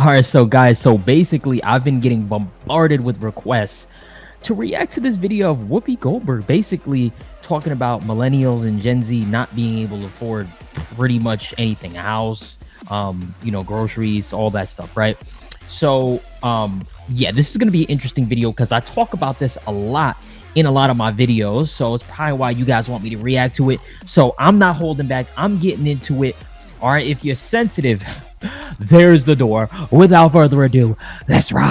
All right, so guys, so basically I've been getting bombarded with requests to react to this video of Whoopi Goldberg basically talking about millennials and Gen Z not being able to afford pretty much anything, a house, groceries, all that stuff, right? So, yeah, this is going to be an interesting video because I talk about this a lot in a lot of my videos. So it's probably why you guys want me to react to it. So I'm not holding back. I'm getting into it. All right, if you're sensitive, there's the door. Without further ado, let's rock.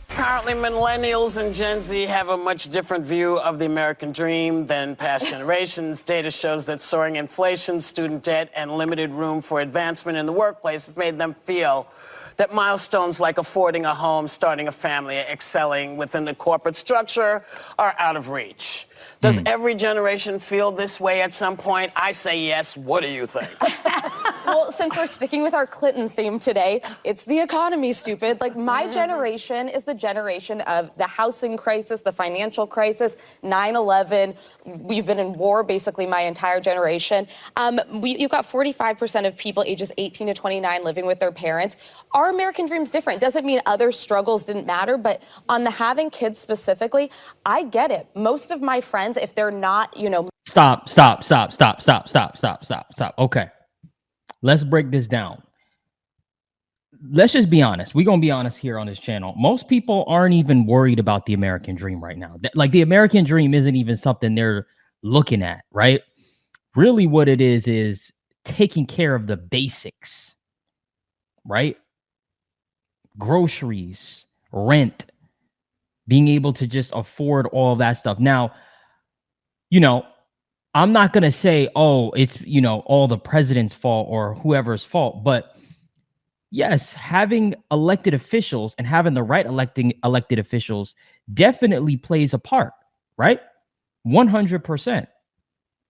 Apparently, millennials and Gen Z have a much different view of the American dream than past generations. Data shows that soaring inflation, student debt, and limited room for advancement in the workplace has made them feel that milestones like affording a home, starting a family, excelling within the corporate structure are out of reach. Does every generation feel this way at some point? I say yes. What do you think? Well, since we're sticking with our Clinton theme today, it's the economy, stupid. Like, my generation is the generation of the housing crisis, the financial crisis, 9/11. We've been in war basically my entire generation. You've got 45% of people ages 18 to 29 living with their parents. Our American dream's different. Doesn't mean other struggles didn't matter, but on the having kids specifically, I get it. Most of my friends, if they're not, Stop. Okay. Let's break this down. Let's just be honest. We're going to be honest here on this channel. Most people aren't even worried about the American dream right now. Like, the American dream isn't even something they're looking at, right? Really what it is taking care of the basics, right? Groceries, rent, being able to just afford all that stuff. Now, I'm not going to say, oh, it's, all the president's fault or whoever's fault. But yes, having elected officials and having the right elected officials definitely plays a part, right? 100%,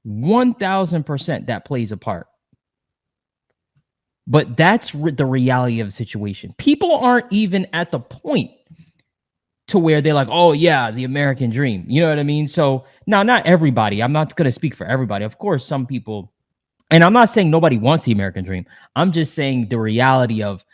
1000% that plays a part. But that's the reality of the situation. People aren't even at the point to where they're like, oh yeah, the American dream. You know what I mean? So now, not everybody, I'm not going to speak for everybody. Of course, some people, and I'm not saying nobody wants the American dream. I'm just saying the reality of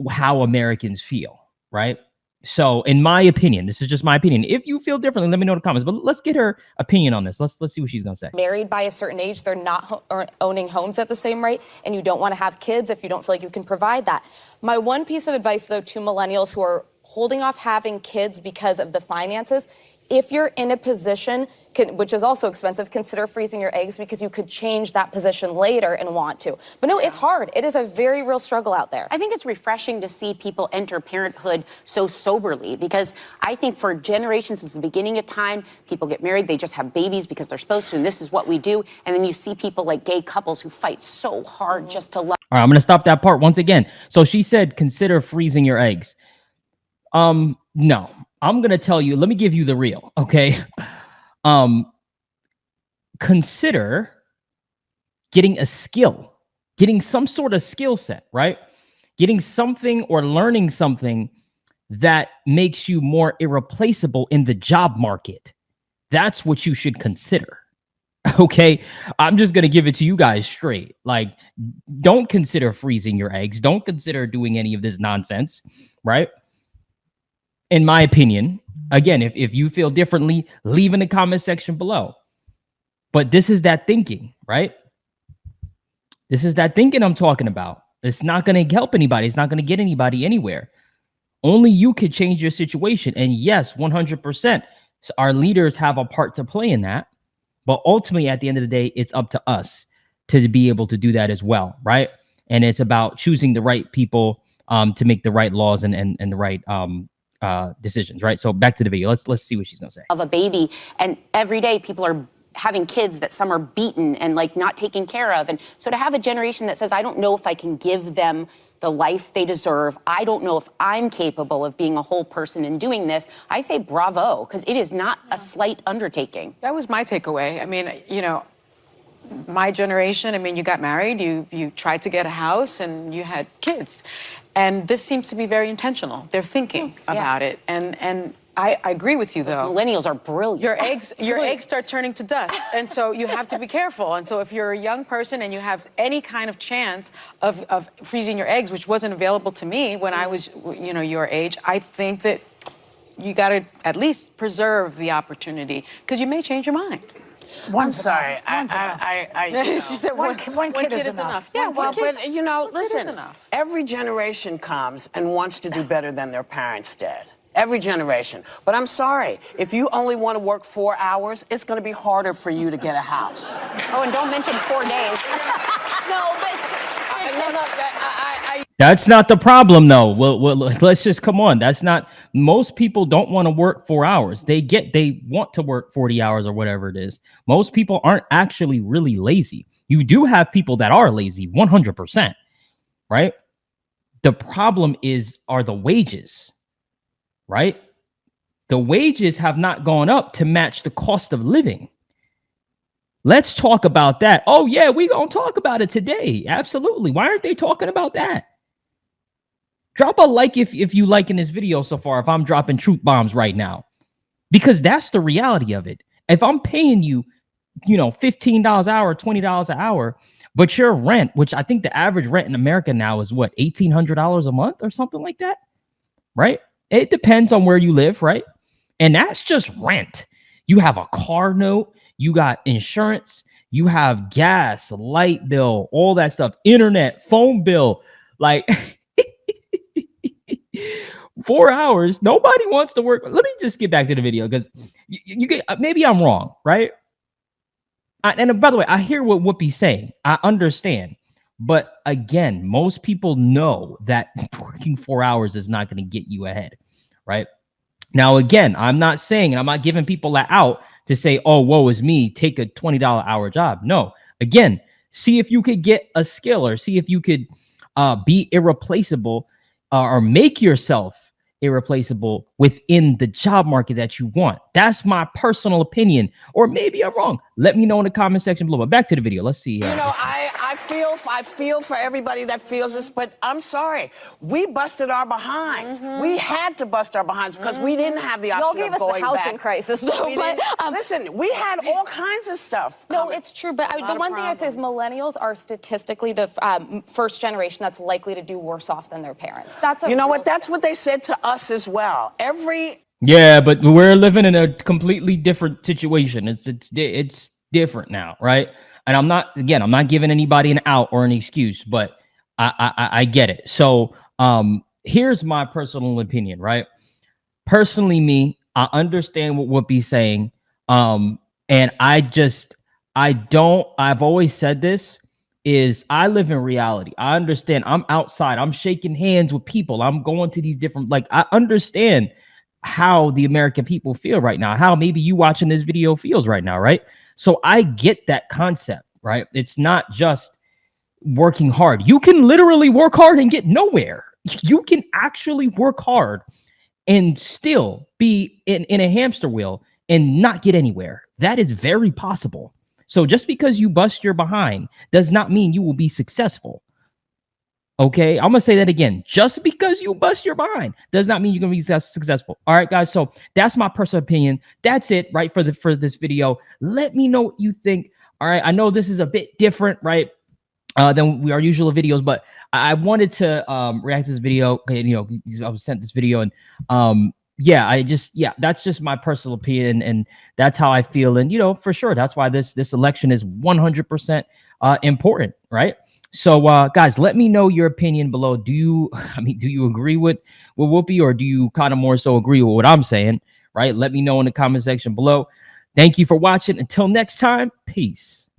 how Americans feel, right? So in my opinion, this is just my opinion. If you feel differently, let me know in the comments, but let's get her opinion on this. Let's see what she's going to say. Married by a certain age, they're not owning homes at the same rate, and you don't want to have kids if you don't feel like you can provide that. My one piece of advice, though, to millennials who are holding off having kids because of the finances, if you're in a position, which is also expensive, consider freezing your eggs because you could change that position later and want to. But no, it's hard. It is a very real struggle out there. I think it's refreshing to see people enter parenthood so soberly, because I think for generations since the beginning of time, people get married, they just have babies because they're supposed to, and this is what we do. And then you see people like gay couples who fight so hard just to love. All right, I'm going to stop that part once again. So she said, consider freezing your eggs. No, I'm going to tell you, let me give you the real, okay? Consider getting a skill, getting some sort of skill set, right? Getting something or learning something that makes you more irreplaceable in the job market. That's what you should consider. Okay, I'm just going to give it to you guys straight. Like, don't consider freezing your eggs. Don't consider doing any of this nonsense, right? In my opinion, again, if you feel differently, leave in the comment section below. But this is that thinking, right? This is that thinking I'm talking about. It's not going to help anybody. It's not going to get anybody anywhere. Only you could change your situation. And yes, 100%, our leaders have a part to play in that. But ultimately, at the end of the day, it's up to us to be able to do that as well, right? And it's about choosing the right people to make the right laws and the right decisions, right? So back to the video. Let's see what she's gonna say. Of a baby, and every day people are having kids that some are beaten and like not taken care of. And so to have a generation that says, I don't know if I can give them the life they deserve, I don't know if I'm capable of being a whole person and doing this, I say bravo, because it is not a slight undertaking. That was my takeaway. I mean, my generation, you got married, you tried to get a house, and you had kids. And this seems to be very intentional. They're thinking about it. And I agree with you, though. Millennials are brilliant. Your eggs start turning to dust, and so you have to be careful. And so if you're a young person and you have any kind of chance of freezing your eggs, which wasn't available to me when I was, your age, I think that you got to at least preserve the opportunity, because you may change your mind. I'm sorry. She said one kid is enough. Yeah, listen, every generation comes and wants to do better than their parents did. Every generation. But I'm sorry, if you only want to work 4 hours, it's going to be harder for you to get a house. Oh, and don't mention 4 days. That's not the problem, though. Well, let's just come on. That's not. Most people don't want to work 4 hours. They want to work 40 hours or whatever it is. Most people aren't actually really lazy. You do have people that are lazy, 100%, right? The problem are the wages, right? The wages have not gone up to match the cost of living. Let's talk about that. Oh, yeah, we're going to talk about it today. Absolutely. Why aren't they talking about that? Drop a like if you liking this video so far, if I'm dropping truth bombs right now, because that's the reality of it. If I'm paying you, $15 an hour, $20 an hour, but your rent, which I think the average rent in America now is what, $1,800 a month or something like that, right? It depends on where you live, right? And that's just rent. You have a car note, you got insurance, you have gas, light bill, all that stuff, internet, phone bill, like 4 hours. Nobody wants to work. Let me just get back to the video, because you get, maybe I'm wrong, right? And by the way, I hear what Whoopi's saying. I understand. But again, most people know that working 4 hours is not going to get you ahead, right? Now, again, I'm not saying, and I'm not giving people that out to say, oh, woe is me, take a $20 hour job. No, again, see if you could get a skill, or see if you could be irreplaceable, or make yourself irreplaceable within the job market that you want. That's my personal opinion, or maybe I'm wrong. Let me know in the comment section below. But back to the video. Let's see. I feel for everybody that feels this, but I'm sorry. We busted our behinds. We had to bust our behinds because we didn't have the option Y'all gave of going us the housing back. crisis, though. Listen, we had all kinds of stuff. No, it's true. But the one thing I'd say is millennials are statistically the first generation that's likely to do worse off than their parents. You know what? That's what they said to us as well. Yeah, but we're living in a completely different situation. It's different now, right? And I'm not giving anybody an out or an excuse, but I get it. So here's my personal opinion, right? Personally, I understand what Whoopi's saying. And I've always said this, is I live in reality. I understand. I'm outside. I'm shaking hands with people. I'm going to these different, I understand how the American people feel right now, how maybe you watching this video feels right now, right? So I get that concept, right? It's not just working hard. You can literally work hard and get nowhere. You can actually work hard and still be in a hamster wheel and not get anywhere. That is very possible. So just because you bust your behind does not mean you will be successful. Okay, I'm gonna say that again. Just because you bust your behind does not mean you're gonna be successful. All right, guys. So that's my personal opinion. That's it, right? For this video. Let me know what you think. All right, I know this is a bit different, right, than our usual videos, but I wanted to react to this video. Okay, I was sent this video, and that's just my personal opinion, and that's how I feel. And for sure, that's why this election is 100% important, right? So, guys, let me know your opinion below. Do you agree with Whoopi, or do you kind of more so agree with what I'm saying, right? Let me know in the comment section below. Thank you for watching. Until next time, peace.